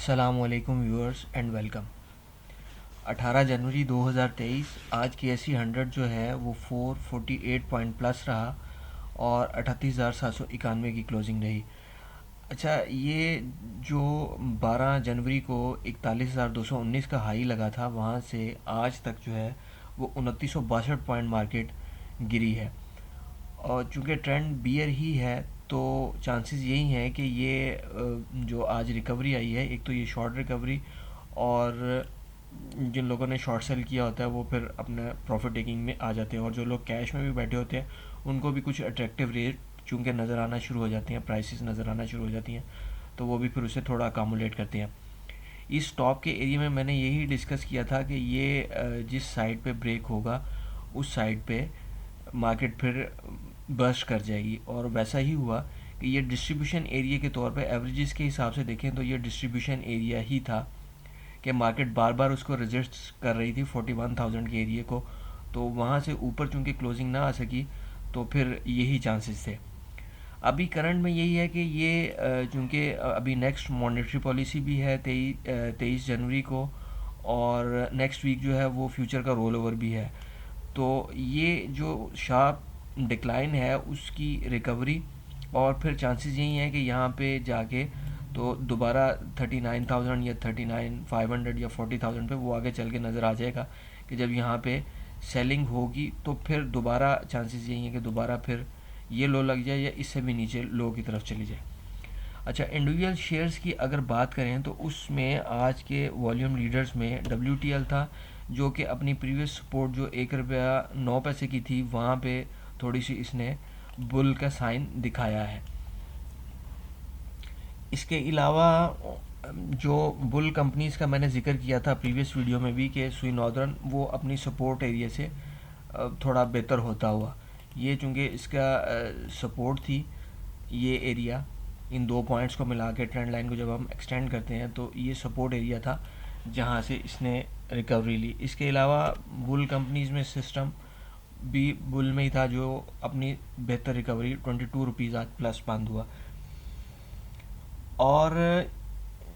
अस्सलामुअलैकुम viewers and welcome. 18 जनवरी 2023 आज की एसी 100 जो है वो 448 पॉइंट प्लस रहा और 38,791 की क्लोजिंग रही। अच्छा, ये जो 12 जनवरी को 41,219 का हाई लगा था, वहाँ से आज तक जो है वो 2962 पॉइंट मार्केट गिरी है। और चूँकि ट्रेंड बियर ही है तो चांसेस यही हैं कि ये जो आज रिकवरी आई है, एक तो ये शॉर्ट रिकवरी, और जिन लोगों ने शॉर्ट सेल किया होता है वो फिर अपने प्रॉफिट टेकिंग में आ जाते हैं, और जो लोग कैश में भी बैठे होते हैं उनको भी कुछ अट्रैक्टिव रेट चूँकि नज़र आना शुरू हो जाती हैं, प्राइसेस नज़र आना शुरू हो जाती हैं, तो वो भी फिर उसे थोड़ा अकामुलेट करते हैं। इस टॉप के एरिया में मैंने यही डिस्कस किया था कि ये जिस साइड पे ब्रेक होगा उस साइड पे मार्केट फिर बर्स्ट कर जाएगी, और वैसा ही हुआ कि ये डिस्ट्रीब्यूशन एरिया के तौर पे एवरेजेस के हिसाब से देखें तो ये डिस्ट्रीब्यूशन एरिया ही था कि मार्केट बार बार उसको रिजिस्ट कर रही थी 41,000 के एरिया को, तो वहाँ से ऊपर चूँकि क्लोजिंग ना आ सकी तो फिर यही चांसेस थे। अभी करंट में यही है कि ये चूँकि अभी नेक्स्ट मॉनेटरी पॉलिसी भी है 23 जनवरी को, और नेक्स्ट वीक जो है वो फ्यूचर का रोल ओवर भी है, तो ये जो शार्प डिक्लाइन है उसकी रिकवरी, और फिर चांसेस यही हैं कि यहाँ पे जाके तो दोबारा 39,000 या 39,500 या 40,000 पे वो आगे चल के नज़र आ जाएगा कि जब यहाँ पे सेलिंग होगी तो फिर दोबारा चांसेस यही हैं कि दोबारा फिर ये लो लग जाए या इससे भी नीचे लो की तरफ चली जाए। अच्छा, इंडिविजुअल शेयर्स की अगर बात करें तो उसमें आज के वॉल्यूम लीडर्स में WTL था, जो कि अपनी प्रीवियस सपोर्ट जो 1 रुपया 9 पैसे की थी वहाँ पे थोड़ी सी इसने बुल का साइन दिखाया है। इसके अलावा जो बुल कंपनीज़ का मैंने जिक्र किया था प्रीवियस वीडियो में भी कि सुई नॉर्दर्न वो अपनी सपोर्ट एरिया से थोड़ा बेहतर होता हुआ, ये चूँकि इसका सपोर्ट थी ये एरिया, इन दो पॉइंट्स को मिला के ट्रेंड लाइन को जब हम एक्सटेंड करते हैं तो ये सपोर्ट एरिया था जहाँ से इसने रिकवरी ली। इसके अलावा बुल कंपनीज़ में सिस्टम भी बुल में ही था जो अपनी बेहतर रिकवरी 22 रुपीज़ आज प्लस बंद हुआ। और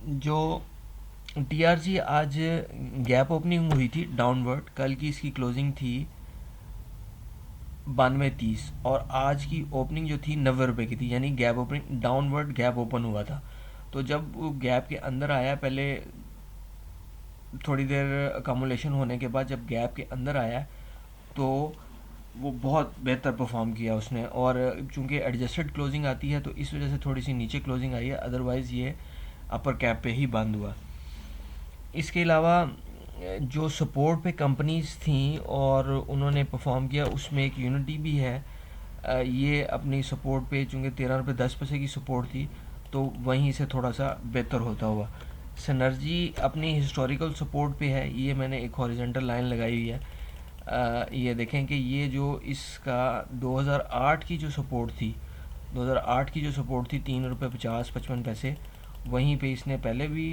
जो TRG आज गैप ओपनिंग हुई थी डाउनवर्ड, कल की इसकी क्लोजिंग थी 92.30 और आज की ओपनिंग जो थी 90 रुपये की थी, यानी gap opening downward gap open हुआ था। तो जब वो गैप के अंदर आया, पहले थोड़ी देर अकामुलेशन होने के बाद जब गैप के अंदर आया तो वो बहुत बेहतर परफॉर्म किया उसने, और चूंकि एडजस्टेड क्लोजिंग आती है तो इस वजह से थोड़ी सी नीचे क्लोजिंग आई है, अदरवाइज़ ये अपर कैप पे ही बंद हुआ। इसके अलावा जो सपोर्ट पे कंपनीज थी और उन्होंने परफॉर्म किया उसमें एक यूनिटी भी है। ये अपनी सपोर्ट पे चूँकि 13 रुपये 10 पैसे की सपोर्ट थी तो वहीं से थोड़ा सा बेहतर होता हुआ। सिनर्जी अपनी हिस्टोरिकल सपोर्ट पे है, ये मैंने एक हॉरिजॉन्टल लाइन लगाई हुई है। ये देखें कि ये जो इसका 2008 की जो सपोर्ट थी, 2008 की जो सपोर्ट थी 3 रुपये 50 55 पैसे, वहीं पे इसने पहले भी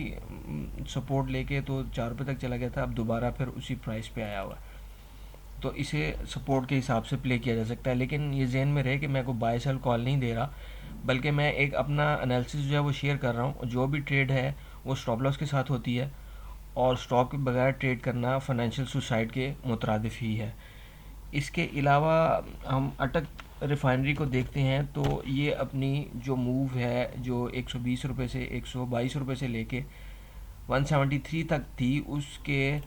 सपोर्ट लेके तो 4 रुपये तक चला गया था, अब दोबारा फिर उसी प्राइस पे आया हुआ है, तो इसे सपोर्ट के हिसाब से प्ले किया जा सकता है। लेकिन ये जहन में रहे कि मैं कोई बाय सेल कॉल नहीं दे रहा, बल्कि मैं एक अपना एनालिसिस जो है वो शेयर कर रहा हूँ। जो भी ट्रेड है वो स्टॉप लॉस के साथ होती है, और स्टॉक के बगैर ट्रेड करना फाइनेंशियल सुसाइड के मुतरादिफ ही है। इसके अलावा हम अटक रिफाइनरी को देखते हैं तो ये अपनी जो मूव है जो 120 रुपये से 122 रुपये से लेके 173 तक थी, उसके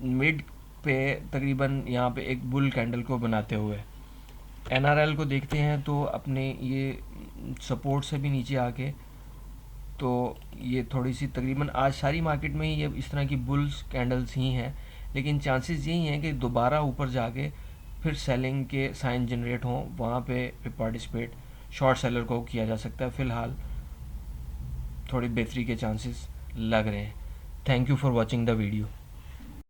मिड पे तकरीबन यहाँ पे एक बुल कैंडल को बनाते हुए NRL को देखते हैं तो अपने ये सपोर्ट से भी नीचे आके तो ये थोड़ी सी तकरीबन आज सारी मार्केट में ही ये इस तरह की बुल्स कैंडल्स ही हैं, लेकिन चांसेस यही हैं कि दोबारा ऊपर जाके फिर सेलिंग के साइन जनरेट हों, वहाँ पे पार्टिसिपेट शॉर्ट सेलर को किया जा सकता है। फ़िलहाल थोड़ी बेहतरी के चांसेस लग रहे हैं। Thank you for watching the video.